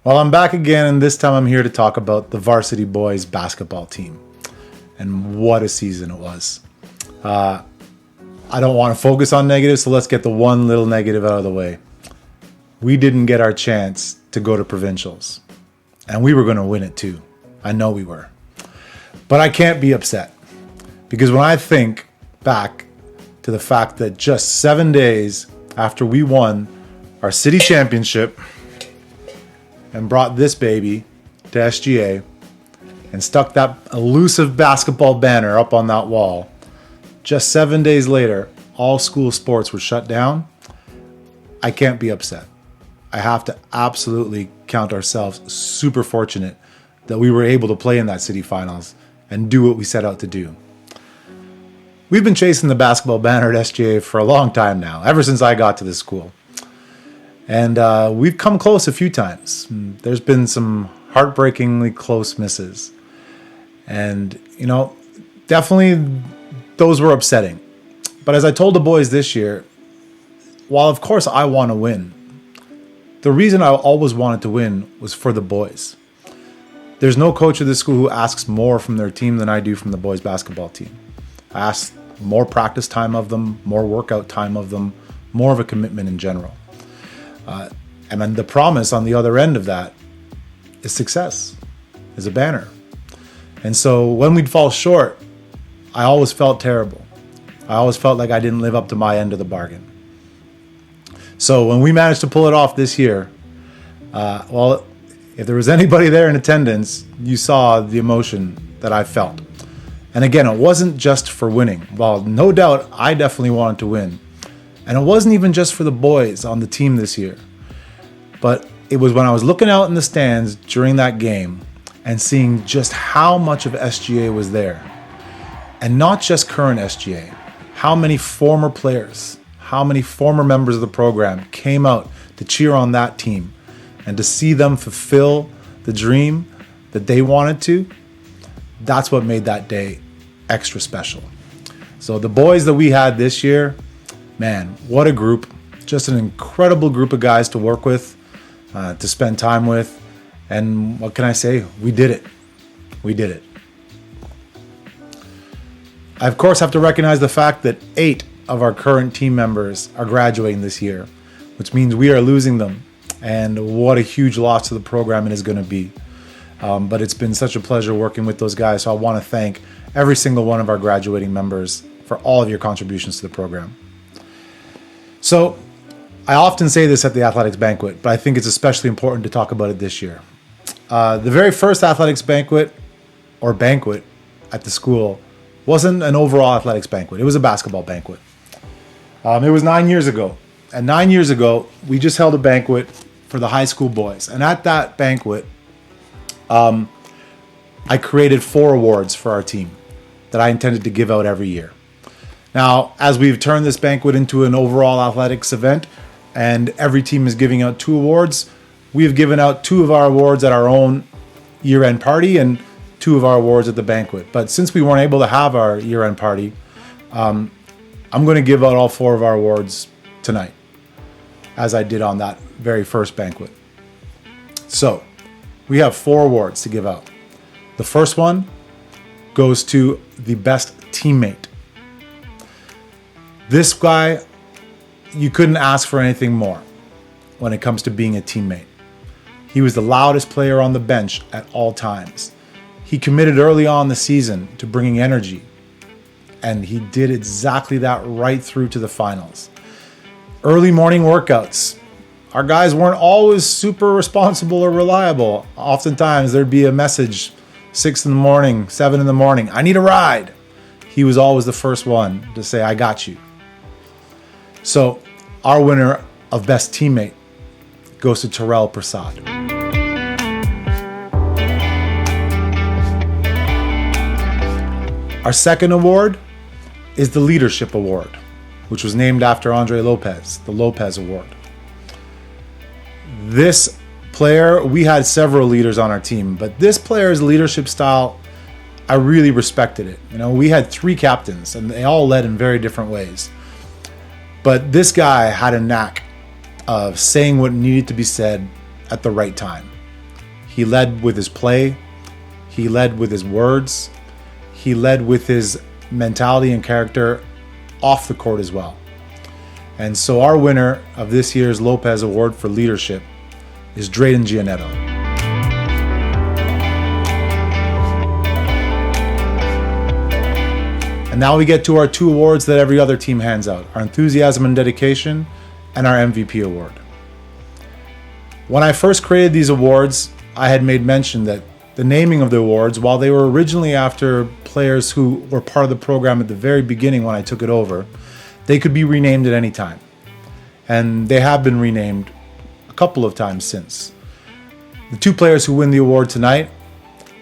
Well, I'm back again, and this time I'm here to talk about the Varsity boys basketball team. And what a season it was. I don't want to focus on negatives, so let's get the one little negative out of the way. We didn't get our chance to go to provincials. And we were going to win it too. I know we were. But I can't be upset. Because when I think back to the fact that just 7 days after we won our city championship and brought this baby to SGA and stuck that elusive basketball banner up on that wall, just 7 days later, all school sports were shut down. I can't be upset. I have to absolutely count ourselves super fortunate that we were able to play in that city finals and do what we set out to do. We've been chasing the basketball banner at SGA for a long time now, ever since I got to this school. And we've come close a few times. There's been some heartbreakingly close misses. And, definitely those were upsetting. But as I told the boys this year, while of course I want to win, the reason I always wanted to win was for the boys. There's no coach of this school who asks more from their team than I do from the boys basketball team. I ask more practice time of them, more workout time of them, more of a commitment in general. And then the promise on the other end of that is success, is a banner. And so when we'd fall short, I always felt terrible. I always felt like I didn't live up to my end of the bargain. So when we managed to pull it off this year, if there was anybody there in attendance, you saw the emotion that I felt. And again, it wasn't just for winning. Well, no doubt, I definitely wanted to win. And it wasn't even just for the boys on the team this year. But it was when I was looking out in the stands during that game and seeing just how much of SGA was there. And not just current SGA. How many former players, how many former members of the program came out to cheer on that team and to see them fulfill the dream that they wanted to. That's what made that day extra special. So the boys that we had this year, man, what a group. Just an incredible group of guys to work with, to spend time with. And what can I say? We did it. We did it. I, of course, have to recognize the fact that 8 of our current team members are graduating this year, which means we are losing them. And what a huge loss to the program it is going to be. But it's been such a pleasure working with those guys. So I want to thank every single one of our graduating members for all of your contributions to the program. So I often say this at the athletics banquet, but I think it's especially important to talk about it this year. The very first athletics banquet or banquet at the school wasn't an overall athletics banquet. It was a basketball banquet. It was 9 years ago. And 9 years ago, we just held a banquet for the high school boys. And at that banquet, I created 4 awards for our team that I intended to give out every year. Now, as we've turned this banquet into an overall athletics event, and every team is giving out 2 awards, we have given out 2 of our awards at our own year-end party and 2 of our awards at the banquet. But since we weren't able to have our year-end party, I'm going to give out all 4 of our awards tonight, as I did on that very first banquet. So, we have 4 awards to give out. The first one goes to the best teammate. This guy, you couldn't ask for anything more when it comes to being a teammate. He was the loudest player on the bench at all times. He committed early on in the season to bringing energy, and he did exactly that right through to the finals. Early morning workouts. Our guys weren't always super responsible or reliable. Oftentimes there'd be a message 6 in the morning, 7 in the morning, I need a ride. He was always the first one to say, I got you. So our winner of best teammate goes to Terrell Prasad. Our second award is the Leadership Award, which was named after Andre Lopez, the Lopez Award. This player, we had several leaders on our team, but this player's leadership style, I really respected it. We had 3 captains, and they all led in very different ways. But this guy had a knack of saying what needed to be said at the right time. He led with his play. He led with his words. He led with his mentality and character off the court as well. And so our winner of this year's Lopez Award for Leadership is Drayden Gianetto. And now we get to our 2 awards that every other team hands out, our Enthusiasm and Dedication and our MVP award. When I first created these awards, I had made mention that the naming of the awards, while they were originally after players who were part of the program at the very beginning when I took it over, they could be renamed at any time. And they have been renamed a couple of times since. The 2 players who win the award tonight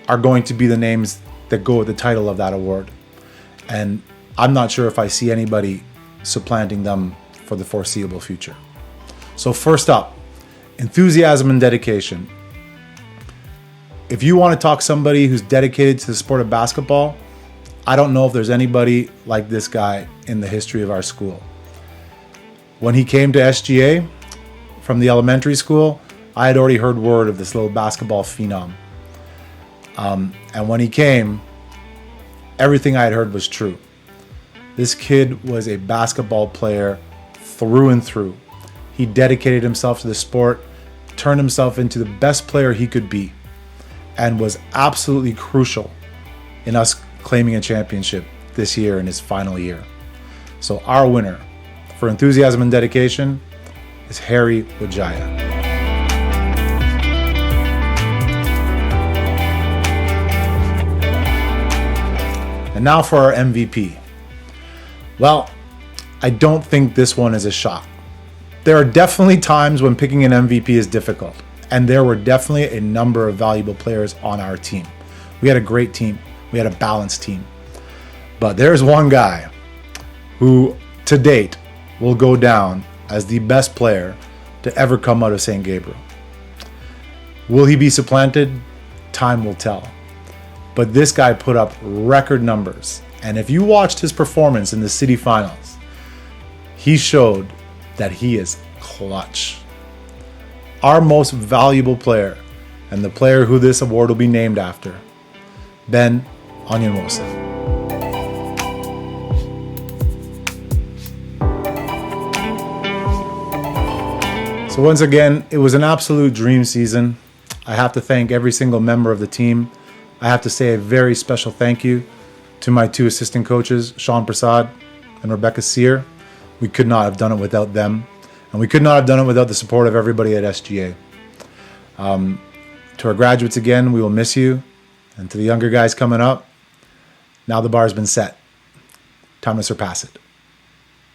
are going to be the names that go with the title of that award. And I'm not sure if I see anybody supplanting them for the foreseeable future. So first up, Enthusiasm and Dedication. If you want to talk somebody who's dedicated to the sport of basketball, I don't know if there's anybody like this guy in the history of our school. When he came to SGA from the elementary school, I had already heard word of this little basketball phenom. And when he came, everything I had heard was true. This kid was a basketball player through and through. He dedicated himself to the sport, turned himself into the best player he could be, and was absolutely crucial in us claiming a championship this year in his final year. So our winner for Enthusiasm and Dedication is Harry Wijaya. And now for our MVP. Well, I don't think this one is a shock. There are definitely times when picking an MVP is difficult, and there were definitely a number of valuable players on our team. We had a great team. We had a balanced team. But there's one guy who, to date, will go down as the best player to ever come out of St. Gabriel. Will he be supplanted? Time will tell. But this guy put up record numbers. And if you watched his performance in the city finals, he showed that he is clutch. Our most valuable player, and the player who this award will be named after, Ben Onyenwose. So once again, it was an absolute dream season. I have to thank every single member of the team. I have to say a very special thank you to my 2 assistant coaches, Sean Prasad and Rebecca Sear. We could not have done it without them. And we could not have done it without the support of everybody at SGA. To our graduates again, we will miss you. And to the younger guys coming up, now the bar's been set. Time to surpass it.